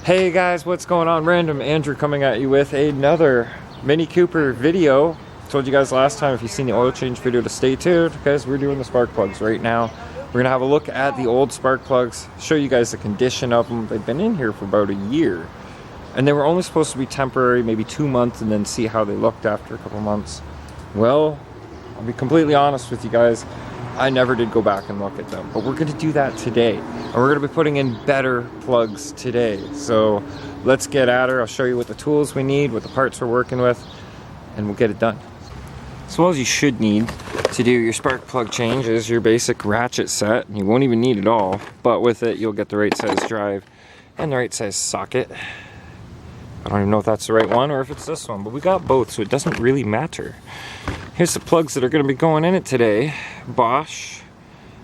Hey guys, what's going on? Random Andrew coming at you with another Mini Cooper video. Told you guys last time if you've seen the oil change video to stay tuned because we're doing the spark plugs right now. We're gonna have a look at the old spark plugs, show you guys the condition of them. They've been in here for about a year and they were only supposed to be temporary, maybe 2 months, and then see how they looked after a couple months. Well, I'll be completely honest with you guys, I never did go back and look at them, but we're gonna do that today. And we're gonna be putting in better plugs today. So let's get at her. I'll show you what the tools we need, what the parts we're working with, and we'll get it done. So all you should need to do your spark plug change is your basic ratchet set. You won't even need it all, but with it you'll get the right size drive and the right size socket. I don't even know if that's the right one or if it's this one, but we got both, so it doesn't really matter. Here's the plugs that are going to be going in it today. Bosch.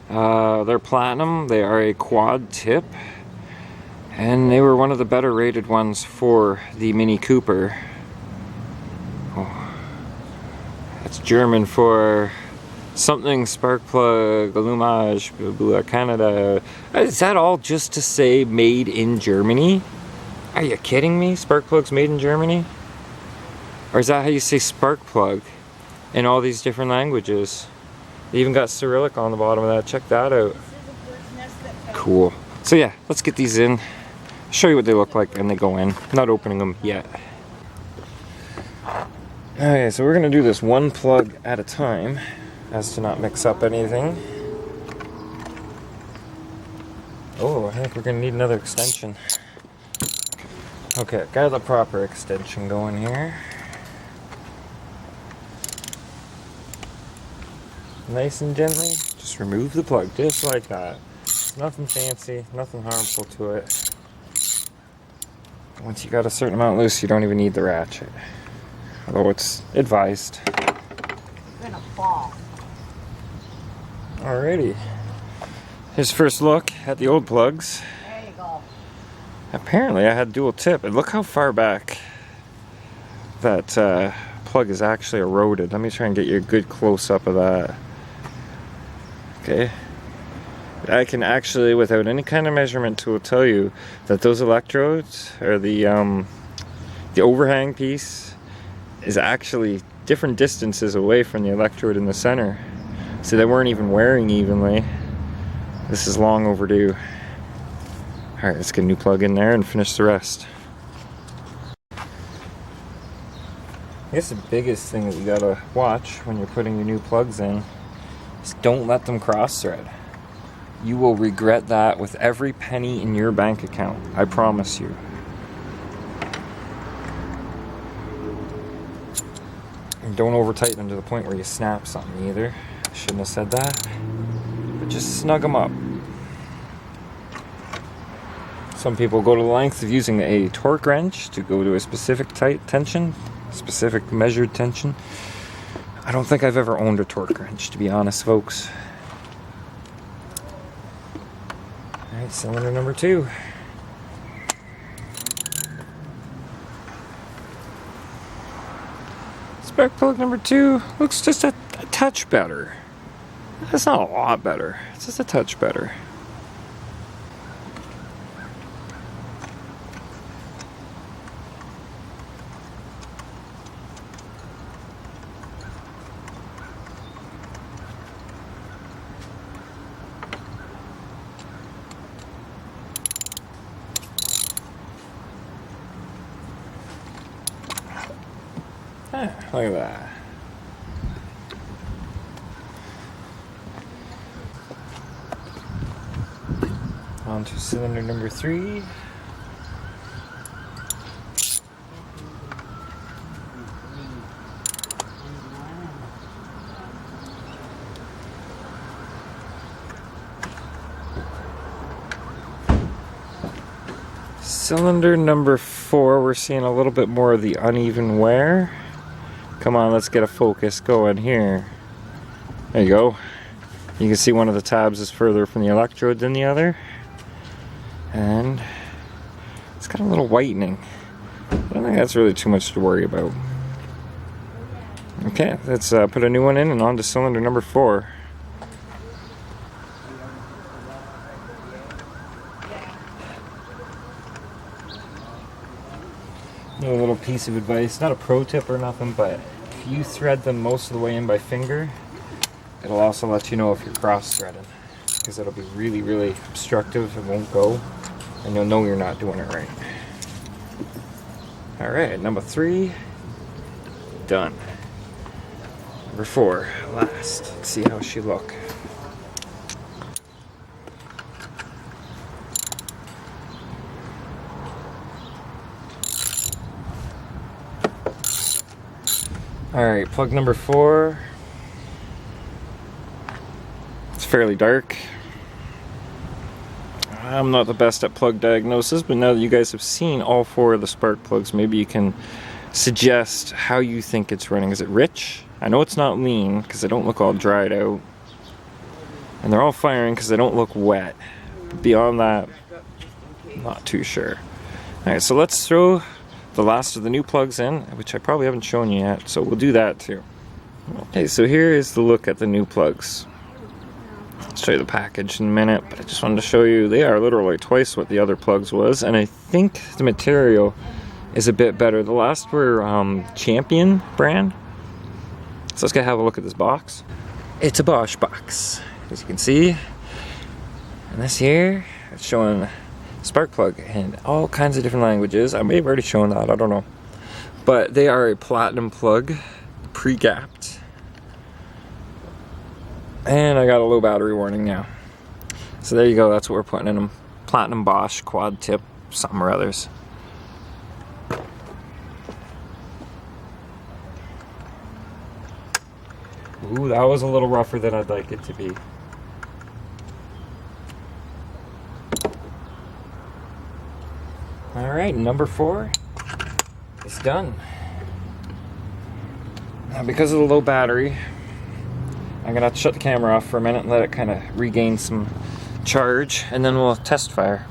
They're platinum. They are a quad tip. And they were one of the better rated ones for the Mini Cooper. Oh. That's German for something spark plug, allumage, blah, blah, Canada. Is that all just to say made in Germany? Are you kidding me? Spark plugs made in Germany? Or is that how you say spark plug in all these different languages? They even got Cyrillic on the bottom of that. Check that out. Cool. So yeah, let's get these in. Show you what they look like and they go in. I'm not opening them yet. Okay, so we're gonna do this one plug at a time as to not mix up anything. Oh, I think we're gonna need another extension. Okay, got the proper extension going here. Nice and gently, just remove the plug, just like that. Nothing fancy, nothing harmful to it. Once you got a certain amount loose, you don't even need the ratchet. Although it's advised. You're gonna fall. Alrighty. Here's first look at the old plugs. There you go. Apparently I had dual tip, and look how far back that plug is actually eroded. Let me try and get you a good close-up of that. Okay. I can actually, without any kind of measurement tool, tell you that those electrodes, or the overhang piece, is actually different distances away from the electrode in the center. So they weren't even wearing evenly. This is long overdue. Alright, let's get a new plug in there and finish the rest. I guess the biggest thing that you gotta watch when you're putting your new plugs in is don't let them cross thread. You will regret that with every penny in your bank account. I promise you. And don't over tighten them to the point where you snap something either. I shouldn't have said that. But just snug them up. Some people go to the length of using a torque wrench to go to a specific tension, specific measured tension. I don't think I've ever owned a torque wrench, to be honest, folks. Alright, cylinder number 2. Spark plug number 2 looks just a touch better. That's not a lot better, it's just a touch better. Look at that. On to cylinder number 3. Cylinder number 4, we're seeing a little bit more of the uneven wear. Come on, let's get a focus going here. There you go. You can see one of the tabs is further from the electrode than the other. And it's got a little whitening. I don't think that's really too much to worry about. Okay, let's put a new one in and on to cylinder number 4. A little piece of advice, not a pro tip or nothing, but if you thread them most of the way in by finger, it'll also let you know if you're cross threading, because it'll be really, really obstructive and won't go, and you'll know you're not doing it right. All right, number 3, done. Number 4, last. Let's see how she look. Alright, plug number 4. It's fairly dark. I'm not the best at plug diagnosis, but now that you guys have seen all 4 of the spark plugs, maybe you can suggest how you think it's running. Is it rich? I know it's not lean because they don't look all dried out. And they're all firing because they don't look wet. But beyond that, I'm not too sure. Alright, so let's throw the last of the new plugs in, which I probably haven't shown you yet, so we'll do that too. Okay, so here is the look at the new plugs. I'll show you the package in a minute, but I just wanted to show you they are literally twice what the other plugs was, and I think the material is a bit better. The last were Champion brand. So let's go have a look at this box. It's a Bosch box, as you can see. And this here, it's showing spark plug in all kinds of different languages. I may have already shown that, I don't know. But they are a platinum plug, pre-gapped. And I got a low battery warning now. So there you go, that's what we're putting in them. Platinum Bosch quad tip, something or others. Ooh, that was a little rougher than I'd like it to be. Alright, number 4 is done. Now, because of the low battery, I'm gonna have to shut the camera off for a minute and let it kind of regain some charge, and then we'll test fire.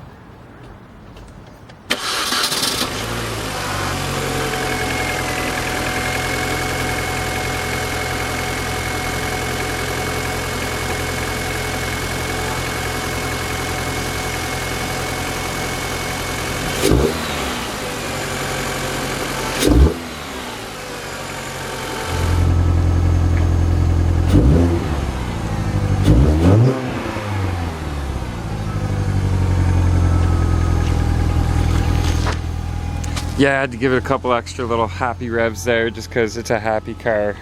Yeah, I had to give it a couple extra little happy revs there just because it's a happy car.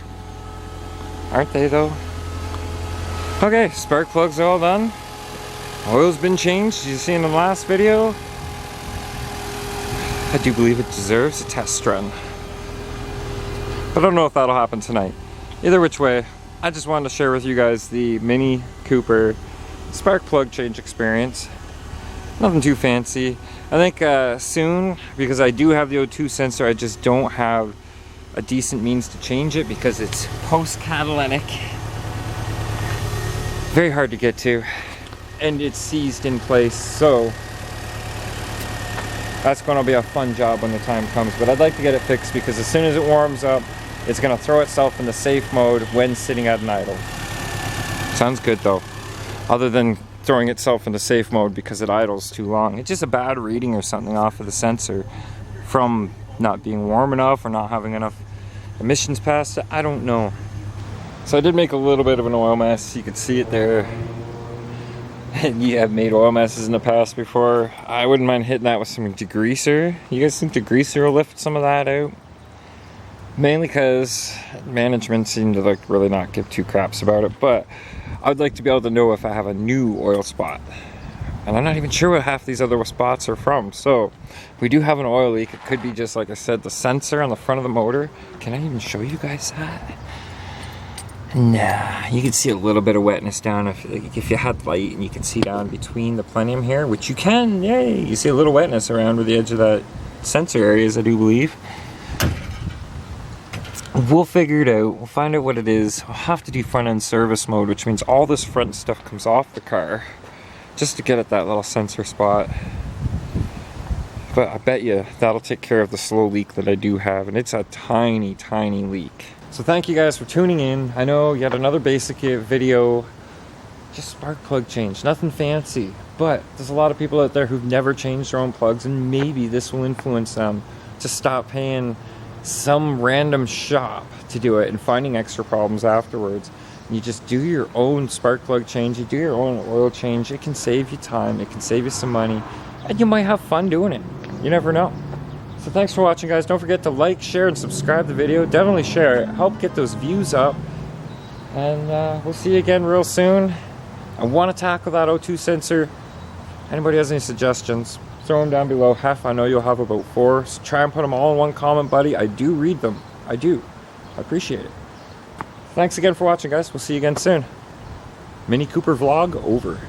Aren't they though? Okay, spark plugs are all done. Oil's been changed, as you see in the last video. I do believe it deserves a test run. But I don't know if that'll happen tonight. Either which way, I just wanted to share with you guys the Mini Cooper spark plug change experience. Nothing too fancy. I think soon, because I do have the O2 sensor, I just don't have a decent means to change it because it's post-catalytic. Very hard to get to. And it's seized in place, so that's going to be a fun job when the time comes. But I'd like to get it fixed because as soon as it warms up, it's going to throw itself into safe mode when sitting at an idle. Sounds good though. Other than throwing itself into safe mode because it idles too long. It's just a bad reading or something off of the sensor from not being warm enough or not having enough emissions past it. I don't know. So I did make a little bit of an oil mess. You can see it there. And you have made oil messes in the past before. I wouldn't mind hitting that with some degreaser. You guys think degreaser will lift some of that out? Mainly because management seemed to like really not give two craps about it, but I'd like to be able to know if I have a new oil spot. And I'm not even sure what half these other spots are from. So if we do have an oil leak, it could be just like I said, the sensor on the front of the motor. Can I even show you guys that? Nah, you can see a little bit of wetness down if you had light, and you can see down between the plenum here, which you can, yay, you see a little wetness around where the edge of that sensor area is, I do believe. We'll figure it out, we'll find out what it is. I'll have to do front end service mode, which means all this front stuff comes off the car just to get at that little sensor spot. But I bet you that'll take care of the slow leak that I do have, and it's a tiny, tiny leak. So thank you guys for tuning in. I know yet another basic video, just spark plug change, nothing fancy. But there's a lot of people out there who've never changed their own plugs, and maybe this will influence them Just stop paying some random shop to do it and finding extra problems afterwards. You just do your own spark plug change, you do your own oil change. It can save you time, it can save you some money, and you might have fun doing it. You never know. So thanks for watching, guys. Don't forget to like, share, and subscribe the video. Definitely share it. Help get those views up. And we'll see you again real soon. I want to tackle that O2 sensor. Anybody has any suggestions, throw them down below. I know you'll have about 4. So try and put them all in one comment, buddy. I do read them. I do. I appreciate it. Thanks again for watching, guys. We'll see you again soon. Mini Cooper vlog over.